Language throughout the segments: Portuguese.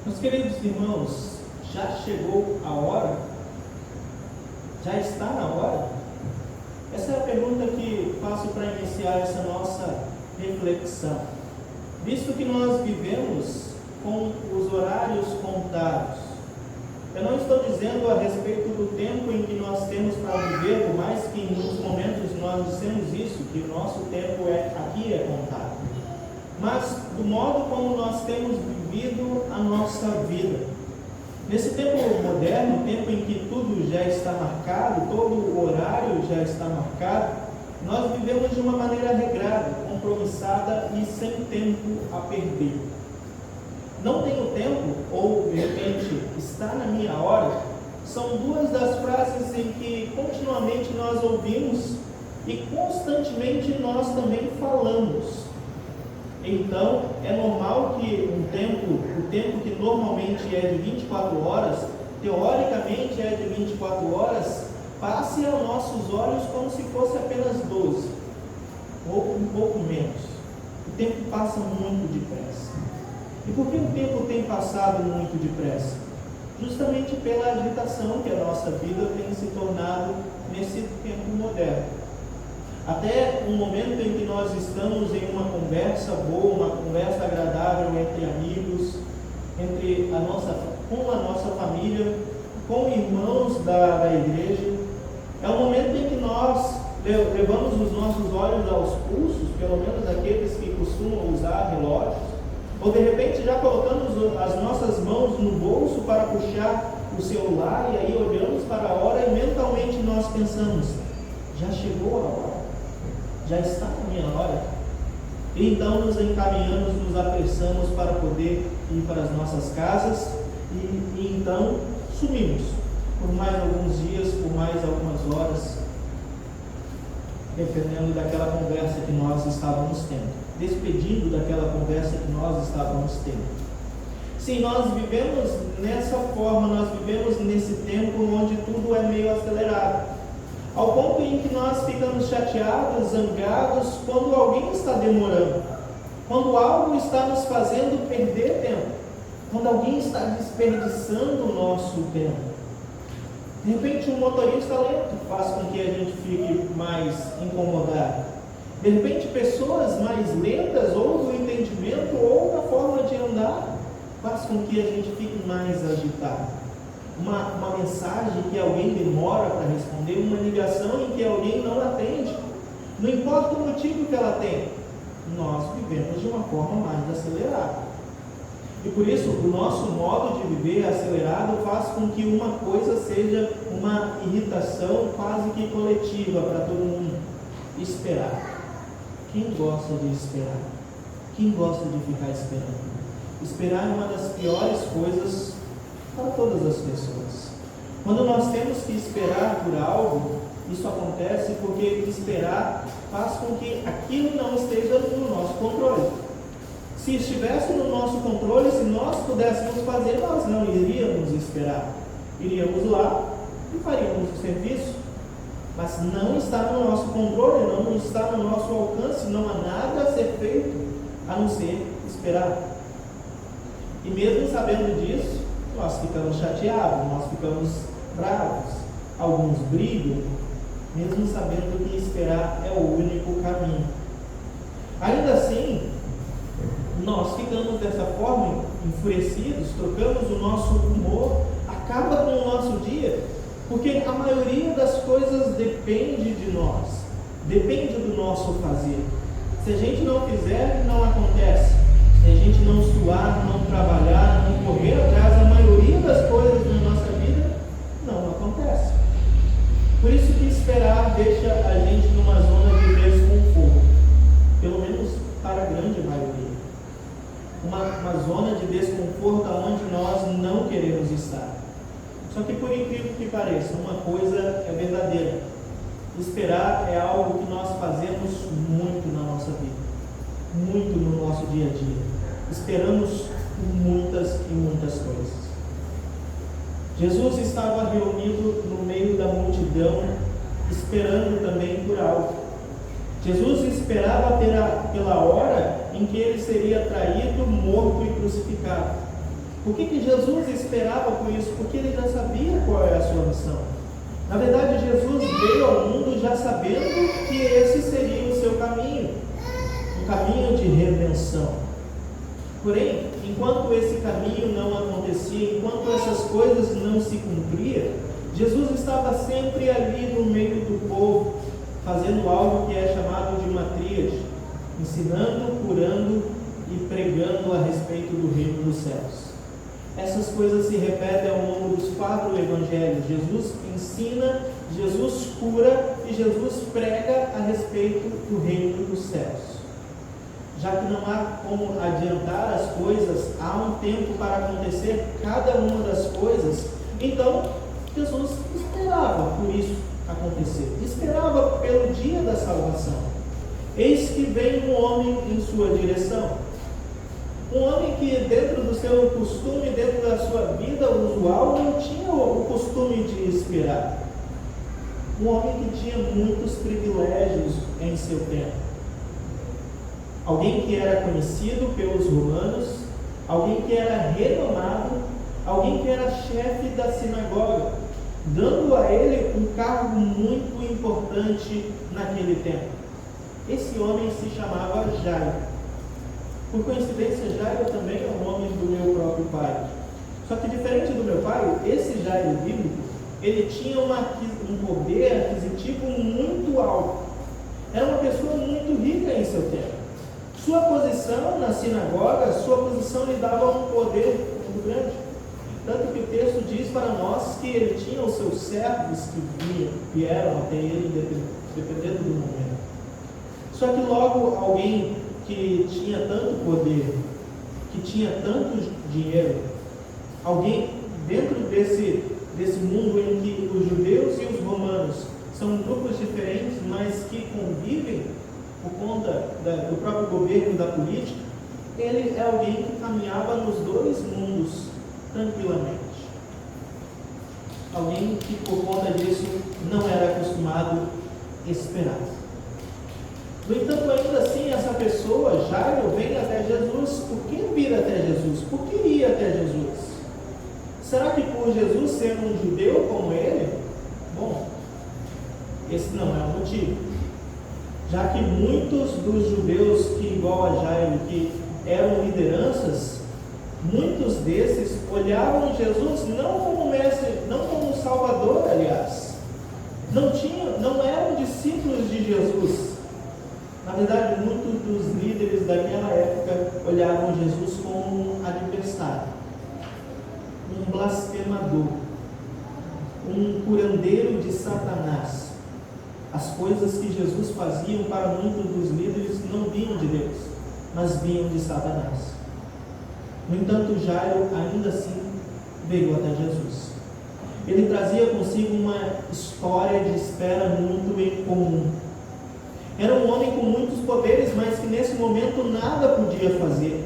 Meus queridos irmãos, já chegou a hora? Já está na hora? Essa é a pergunta que faço para iniciar essa nossa reflexão. Visto que nós vivemos com os horários contados, eu não estou dizendo a respeito do tempo em que nós temos para viver, por mais que em muitos momentos nós dissemos isso, que o nosso tempo aqui é contado, mas do modo como nós temos vivido a nossa vida. Nesse tempo moderno, tempo em que tudo já está marcado, todo o horário já está marcado, nós vivemos de uma maneira regrada, compromissada e sem tempo a perder. Não tenho tempo, ou de repente está na minha hora, são duas das frases em que continuamente nós ouvimos e constantemente nós também falamos. Então, é normal que o tempo que normalmente é de 24 horas, teoricamente é de 24 horas, passe aos nossos olhos como se fosse apenas 12, ou um pouco menos. O tempo passa muito depressa. E por que o tempo tem passado muito depressa? Justamente pela agitação que a nossa vida tem se tornado nesse tempo moderno. Até um momento em que nós estamos em uma conversa boa, uma conversa agradável entre amigos, com a nossa família, com irmãos da igreja, é um momento em que nós levamos os nossos olhos aos pulsos, pelo menos aqueles que costumam usar relógios, ou de repente já colocamos as nossas mãos no bolso para puxar o celular, e aí olhamos para a hora e mentalmente nós pensamos, já chegou a hora, já está na minha hora. E então nos encaminhamos, nos apressamos para poder ir para as nossas casas e então sumimos por mais alguns dias, por mais algumas horas, dependendo daquela conversa que nós estávamos tendo, despedindo daquela conversa que nós estávamos tendo. Sim, nós vivemos nessa forma, nós vivemos nesse tempo onde tudo é meio acelerado, ao ponto em que nós ficamos chateados, zangados, quando alguém está demorando, quando algo está nos fazendo perder tempo, quando alguém está desperdiçando o nosso tempo. De repente um motorista lento faz com que a gente fique mais incomodado. De repente pessoas mais lentas, ou do entendimento, ou da forma de andar, faz com que a gente fique mais agitado. Uma mensagem que alguém demora para responder, uma ligação em que alguém não atende, não importa o motivo que ela tem, nós vivemos de uma forma mais acelerada. E por isso o nosso modo de viver acelerado faz com que uma coisa seja uma irritação quase que coletiva para todo mundo: esperar. Quem gosta de esperar? Quem gosta de ficar esperando? Esperar é uma das piores coisas para todas as pessoas. Quando nós temos que esperar por algo, isso acontece porque esperar faz com que aquilo não esteja no nosso controle. Se estivesse no nosso controle, se nós pudéssemos fazer, nós não iríamos esperar. Iríamos lá e faríamos o serviço. Mas não está no nosso controle, não está no nosso alcance, não há nada a ser feito a não ser esperar. E mesmo sabendo disso, nós ficamos chateados, nós ficamos bravos, alguns brigam, mesmo sabendo que esperar é o único caminho. Ainda assim, nós ficamos dessa forma, enfurecidos, trocamos o nosso humor, acaba com o nosso dia, porque a maioria das coisas depende de nós, depende do nosso fazer. Se a gente não fizer, não acontece. Se a gente não suar, não trabalhar, não correr atrás, a maioria das coisas na nossa vida não acontece. Por isso que esperar deixa a gente numa zona de desconforto, pelo menos para a grande maioria. Uma zona de desconforto onde nós não queremos estar. Só que por incrível que pareça, uma coisa é verdadeira: esperar é algo que nós fazemos muito na nossa vida, muito no nosso dia a dia. Esperamos muitas e muitas coisas. Jesus estava reunido no meio da multidão, esperando também por algo. Jesus esperava pela hora em que ele seria traído, morto e crucificado. Por que Jesus esperava por isso? Porque ele já sabia qual é a sua missão. Na verdade, Jesus veio ao mundo já sabendo que esse seria o seu caminho, um caminho de redenção. Porém, enquanto esse caminho não acontecia, enquanto essas coisas não se cumpriam, Jesus estava sempre ali no meio do povo, fazendo algo que é chamado de uma tríade, ensinando, curando e pregando a respeito do reino dos céus. Essas coisas se repetem ao longo dos 4 evangelhos. Jesus ensina, Jesus cura e Jesus prega a respeito do reino dos céus. Já que não há como adiantar as coisas, há um tempo para acontecer cada uma das coisas, então Jesus esperava por isso acontecer, esperava pelo dia da salvação. Eis que vem um homem em sua direção. Um homem que dentro do seu costume, dentro da sua vida usual, não tinha o costume de esperar. Um homem que tinha muitos privilégios em seu tempo. Alguém que era conhecido pelos romanos, alguém que era renomado, alguém que era chefe da sinagoga, dando a ele um cargo muito importante naquele tempo. Esse homem se chamava Jairo. Por coincidência, Jairo também é o nome do meu próprio pai. Só que diferente do meu pai, esse Jairo bíblico, ele tinha um poder aquisitivo muito alto. Era uma pessoa muito rica em seu tempo. Sua posição na sinagoga, sua posição lhe dava um poder muito grande. Tanto que o texto diz para nós que ele tinha os seus servos que vieram até ele, dependendo do momento. Só que logo alguém que tinha tanto poder, que tinha tanto dinheiro, alguém dentro desse mundo em que os judeus e os romanos são grupos diferentes, mas que convivem por conta do próprio governo e da política, ele é alguém que caminhava nos dois mundos tranquilamente. Alguém que por conta disso não era acostumado a esperar. No entanto, ainda assim, essa pessoa, Jairo, vem até Jesus. Por que vir até Jesus? Por que ir até Jesus? Será que por Jesus ser um judeu como ele? Bom, esse não é o motivo. Já que muitos dos judeus que, igual a Jairo, que eram lideranças, muitos desses olhavam Jesus não como mestre, não como salvador, aliás. Não eram discípulos de Jesus. Na verdade, muitos dos líderes daquela época olhavam Jesus como um adversário, um blasfemador, um curandeiro de Satanás. As coisas que Jesus fazia para muitos dos líderes não vinham de Deus, mas vinham de Satanás. No entanto, Jairo ainda assim veio até Jesus. Ele trazia consigo uma história de espera muito incomum. Era um homem com muitos poderes, mas que nesse momento nada podia fazer.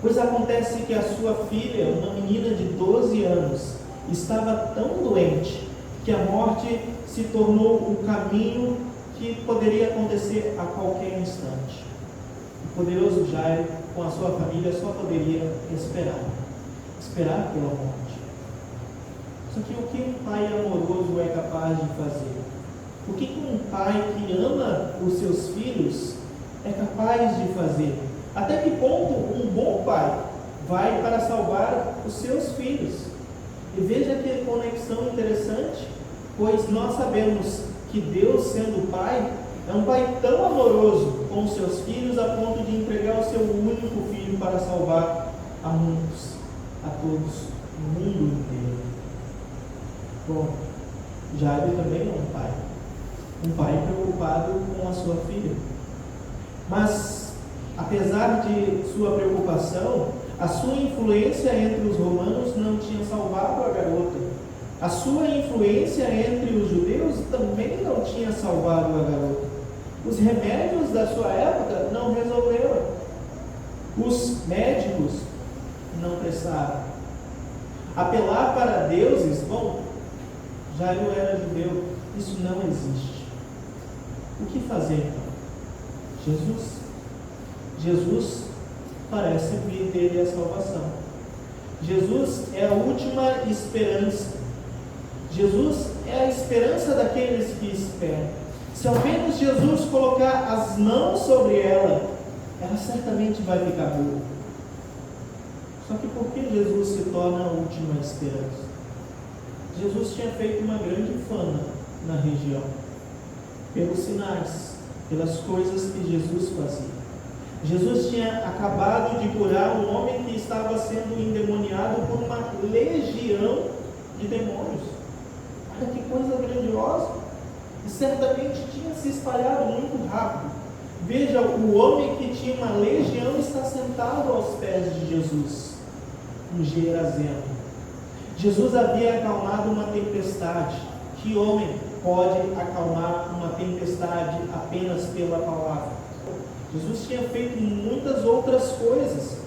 Pois acontece que a sua filha, uma menina de 12 anos, estava tão doente que a morte se tornou o caminho que poderia acontecer a qualquer instante. O poderoso Jairo, com a sua família, só poderia esperar pela morte. Só que o que um pai amoroso é capaz de fazer? O que um pai que ama os seus filhos é capaz de fazer? Até que ponto um bom pai vai para salvar os seus filhos? E veja que conexão interessante, pois nós sabemos que Deus, sendo pai, é um pai tão amoroso com os seus filhos a ponto de entregar o seu único filho para salvar a muitos, a todos, o mundo inteiro. Bom, Jairo também é um pai preocupado com a sua filha. Mas, apesar de sua preocupação, a sua influência entre os romanos não tinha salvado a garota. A sua influência entre os judeus também não tinha salvado a garota. Os remédios da sua época não resolveram. Os médicos não prestaram. Apelar para deuses, bom, Jairo era judeu, isso não existe. O que fazer então? Jesus parece vir dele a salvação. Jesus é a última esperança. Jesus é a esperança daqueles que esperam. Se apenas Jesus colocar as mãos sobre ela, ela certamente vai ficar boa. Só que por que Jesus se torna a última esperança? Jesus tinha feito uma grande fama na região, pelos sinais, pelas coisas que Jesus fazia. Jesus tinha acabado de curar um homem que estava sendo endemoniado por uma legião de demônios. Olha que coisa grandiosa! E certamente tinha se espalhado muito rápido. Veja, o homem que tinha uma legião está sentado aos pés de Jesus, um Gerazeno. Jesus havia acalmado uma tempestade. Que homem pode acalmar uma tempestade apenas pela palavra? Jesus tinha feito muitas outras coisas.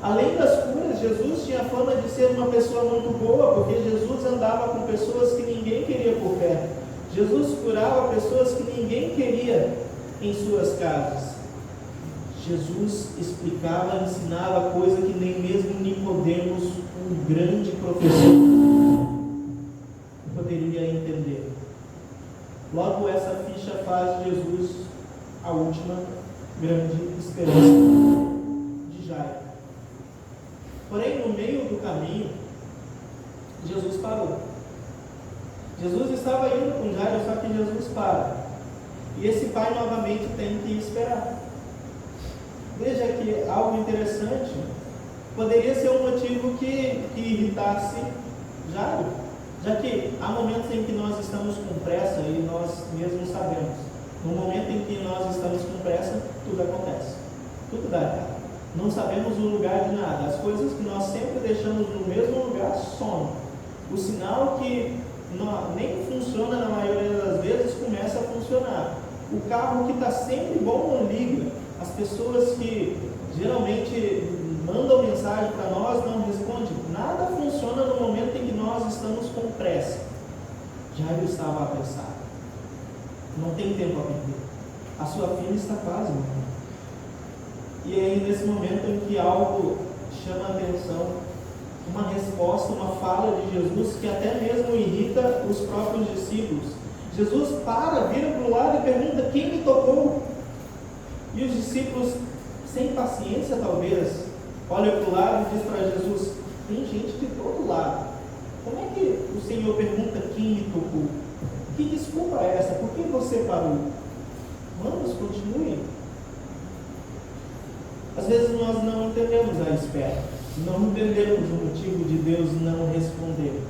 Além das curas, Jesus tinha a fama de ser uma pessoa muito boa, porque Jesus andava com pessoas que ninguém queria por perto. Jesus curava pessoas que ninguém queria em suas casas. Jesus explicava, ensinava coisa que nem mesmo Nicodemos, um grande professor, poderia entender. Logo, essa ficha faz de Jesus a última grande esperança de Jairo. Porém, no meio do caminho, Jesus parou. Jesus estava indo com Jairo, só que Jesus para. E esse pai novamente tem que esperar. Veja que algo interessante poderia ser um motivo que irritasse Jairo, já que há momentos em que nós estamos com pressa e nós mesmos sabemos. No momento em que nós estamos com pressa, tudo acontece, tudo dá errado. Não sabemos o lugar de nada. As coisas que nós sempre deixamos no mesmo lugar somem. O sinal que nem funciona na maioria das vezes começa a funcionar. O carro que está sempre bom não liga. As pessoas que geralmente mandam mensagem para nós não respondem. Nada funciona no momento em que nós estamos com pressa. Jairo estava apressado. Não tem tempo a perder. A sua filha está quase morrendo. E aí, nesse momento em que algo chama a atenção, uma resposta, uma fala de Jesus que até mesmo irrita os próprios discípulos. Jesus vira para o lado e pergunta: quem me tocou? E os discípulos, sem paciência talvez, olham para o lado e dizem para Jesus: tem gente de todo lado. Como é que o Senhor pergunta quem me tocou? Que desculpa é essa? Por que você parou? Vamos, continue. Às vezes nós não entendemos a espera, não entendemos o motivo de Deus não responder,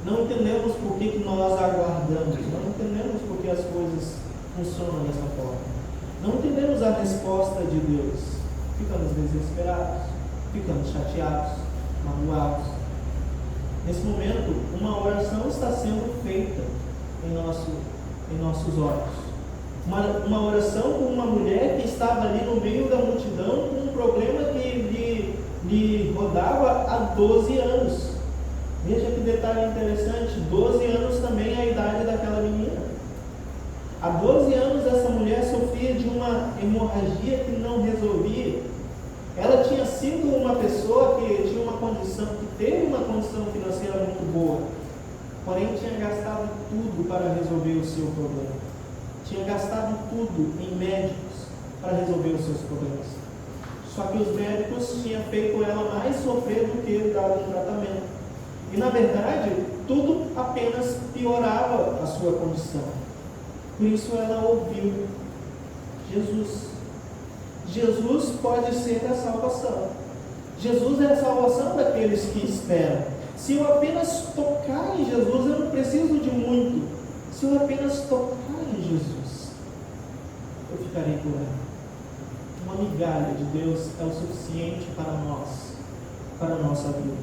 não entendemos por que nós aguardamos, não entendemos por que as coisas funcionam dessa forma, não entendemos a resposta de Deus, ficamos desesperados, ficamos chateados, magoados. Nesse momento, uma oração está sendo feita em nossos olhos. Uma oração com uma mulher que estava ali no meio da multidão com um problema que lhe rodava há 12 anos. Veja que detalhe interessante, 12 anos também é a idade daquela menina. Há 12 anos essa mulher sofria de uma hemorragia que não resolvia. Ela tinha sido uma pessoa que tinha uma condição, que teve uma condição financeira muito boa, porém tinha gastado tudo para resolver o seu problema. Tinha gastado tudo em médicos para resolver os seus problemas. Só que os médicos tinham feito ela mais sofrer do que dado um tratamento. E na verdade, tudo apenas piorava a sua condição. Por isso ela ouviu Jesus. Jesus pode ser a salvação. Jesus é a salvação daqueles que esperam. Se eu apenas tocar em Jesus, eu não preciso de muito. Se eu apenas tocar em Jesus, eu ficarei curado. Uma migalha de Deus é o suficiente para nós, para a nossa vida.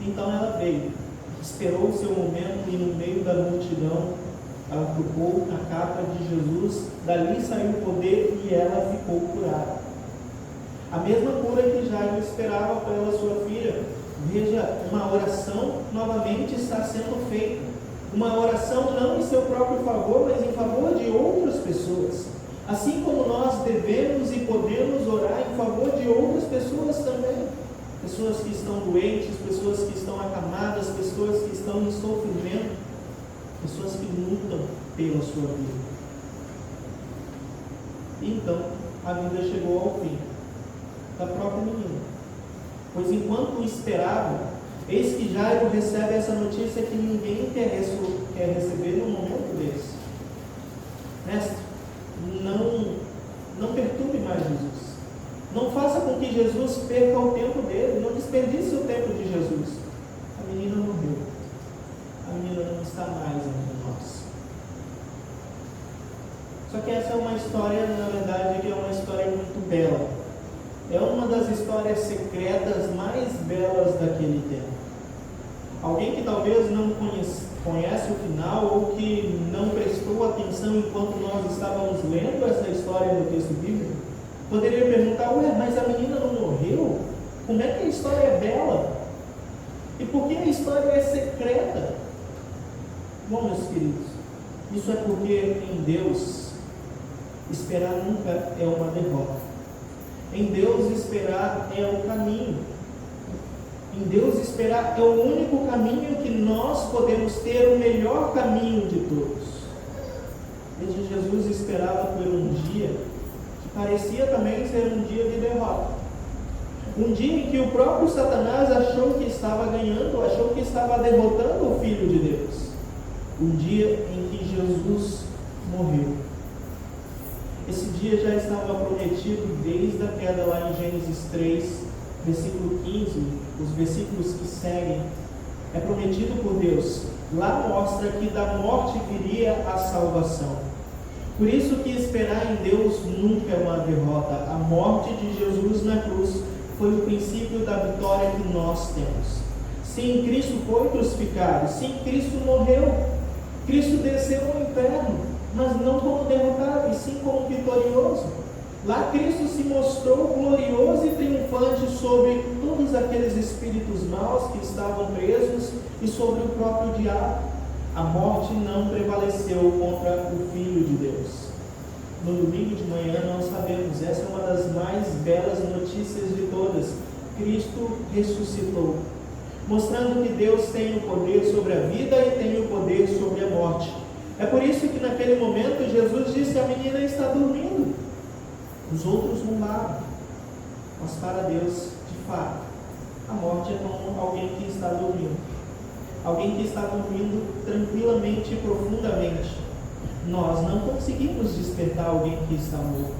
Então ela veio, esperou o seu momento e no meio da multidão, ela tocou na capa de Jesus, dali saiu o poder e ela ficou curada. A mesma cura que Jairo esperava pela sua filha. Veja, uma oração novamente está sendo feita. Uma oração não em seu próprio favor, mas em favor de outras pessoas. Assim como nós devemos e podemos orar em favor de outras pessoas também. pessoas que estão doentes, pessoas que estão acamadas, pessoas que estão em sofrimento, pessoas que lutam pela sua vida. E então, a vida chegou ao fim da própria menina. Pois enquanto esperava, eis que Jairo recebe essa notícia que ninguém quer receber num momento desse. Mestre, não perturbe mais Jesus. Não faça com que Jesus perca o tempo dele, não desperdice o tempo de Jesus. A menina morreu. A menina não está mais entre nós. Só que essa é uma história, na verdade, que é uma história muito bela. É uma das histórias secretas mais belas daquele tempo. Alguém que talvez não conhece o final ou que não prestou atenção enquanto nós estávamos lendo essa história no texto bíblico, poderia perguntar: ué, mas a menina não morreu? Como é que a história é bela? E por que a história é secreta? Bom, meus queridos, isso é porque em Deus, esperar nunca é uma derrota. Em Deus, esperar é o caminho. Em Deus, esperar é o único caminho que nós podemos ter, o melhor caminho de todos. Veja, Jesus esperava por um dia que parecia também ser um dia de derrota. Um dia em que o próprio Satanás achou que estava ganhando, achou que estava derrotando o Filho de Deus. Um dia em que Jesus morreu. Esse dia já estava prometido desde a queda lá em Gênesis 3, versículo 15, os versículos que seguem. É prometido por Deus. Lá mostra que da morte viria a salvação. Por isso que esperar em Deus nunca é uma derrota. A morte de Jesus na cruz foi o princípio da vitória que nós temos. Sim, Cristo foi crucificado. Sim, Cristo morreu. Cristo desceu ao inferno, mas não como derrotado, e sim como vitorioso. Lá Cristo se mostrou glorioso e triunfante sobre todos aqueles espíritos maus que estavam presos e sobre o próprio diabo. A morte não prevaleceu contra o Filho de Deus. No domingo de manhã nós sabemos, essa é uma das mais belas notícias de todas: Cristo ressuscitou, mostrando que Deus tem o poder sobre a vida e tem o poder sobre a morte. É por isso que naquele momento Jesus disse: a menina está dormindo. Os outros zombavam, mas para Deus, de fato, a morte é como alguém que está dormindo. Alguém que está dormindo tranquilamente e profundamente. Nós não conseguimos despertar alguém que está morto.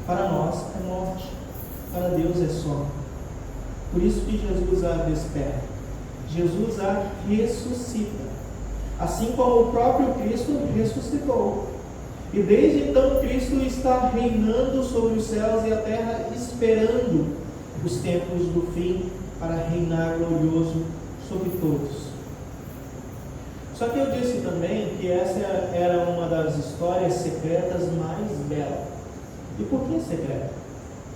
Para nós é morte, para Deus é sono. Por isso que Jesus a desperta. Jesus a ressuscita, assim como o próprio Cristo ressuscitou. E desde então Cristo está reinando sobre os céus e a terra, esperando os tempos do fim para reinar glorioso sobre todos. Só que eu disse também que essa era uma das histórias secretas mais belas. E por que secreta?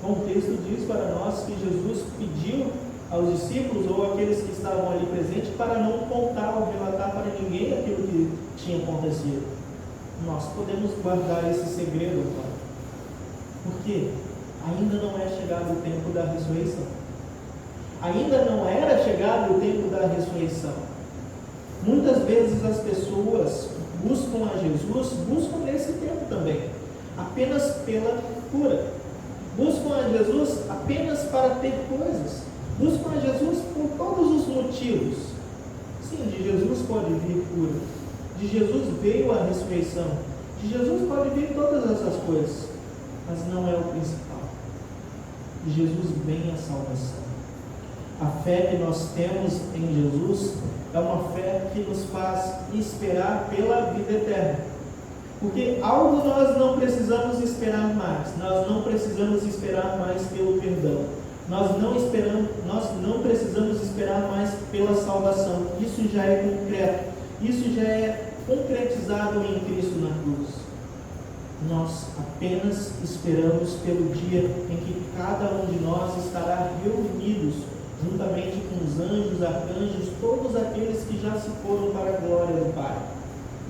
Bom, o texto diz para nós que Jesus pediu aos discípulos ou àqueles que estavam ali presentes para não contar ou relatar para ninguém aquilo que tinha acontecido. Nós podemos guardar esse segredo agora. Porque ainda não é chegado o tempo da ressurreição. Ainda não era chegado o tempo da ressurreição. Muitas vezes as pessoas buscam a Jesus, buscam nesse tempo também, apenas pela cura. Buscam a Jesus apenas para ter coisas. Buscam a Jesus por todos os motivos. Sim, de Jesus pode vir cura. De Jesus veio a ressurreição. De Jesus pode vir todas essas coisas. Mas não é o principal. De Jesus vem a salvação. A fé que nós temos em Jesus é uma fé que nos faz esperar pela vida eterna. Porque algo nós não precisamos esperar mais. Nós não precisamos esperar mais pelo perdão. Nós não precisamos esperar mais pela salvação. Isso já é concreto. Isso já é concretizado em Cristo na cruz. Nós apenas esperamos pelo dia em que cada um de nós estará reunidos juntamente com os anjos, arcanjos, todos aqueles que já se foram para a glória do Pai.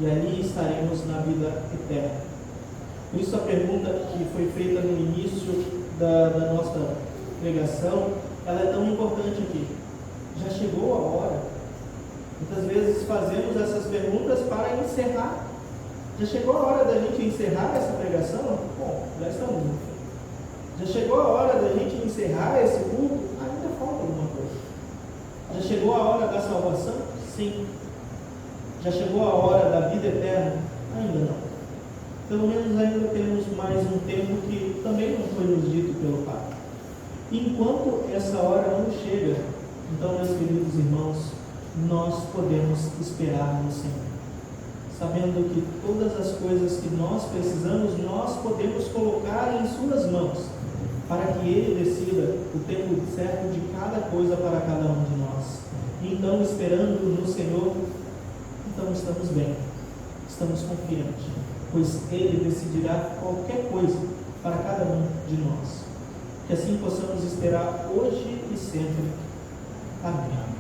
E ali estaremos na vida eterna. Por isso a pergunta que foi feita no início da nossa pregação ela é tão importante aqui. Já chegou a hora? Muitas vezes fazemos essas perguntas para encerrar. Já chegou a hora da gente encerrar essa pregação? Bom, já estamos no fim. Já chegou a hora da gente encerrar esse culto? Ainda falta alguma coisa. Já chegou a hora da salvação? Sim. Já chegou a hora da vida eterna? Ainda não. Pelo menos ainda temos mais um tempo que também não foi nos dito pelo Pai. Enquanto essa hora não chega, então, meus queridos irmãos, nós podemos esperar no Senhor, sabendo que todas as coisas que nós precisamos, nós podemos colocar em suas mãos, para que Ele decida o tempo certo de cada coisa para cada um de nós. E então, esperando no Senhor, então estamos bem, estamos confiantes, pois Ele decidirá qualquer coisa para cada um de nós. Que assim possamos esperar hoje e sempre. Amém.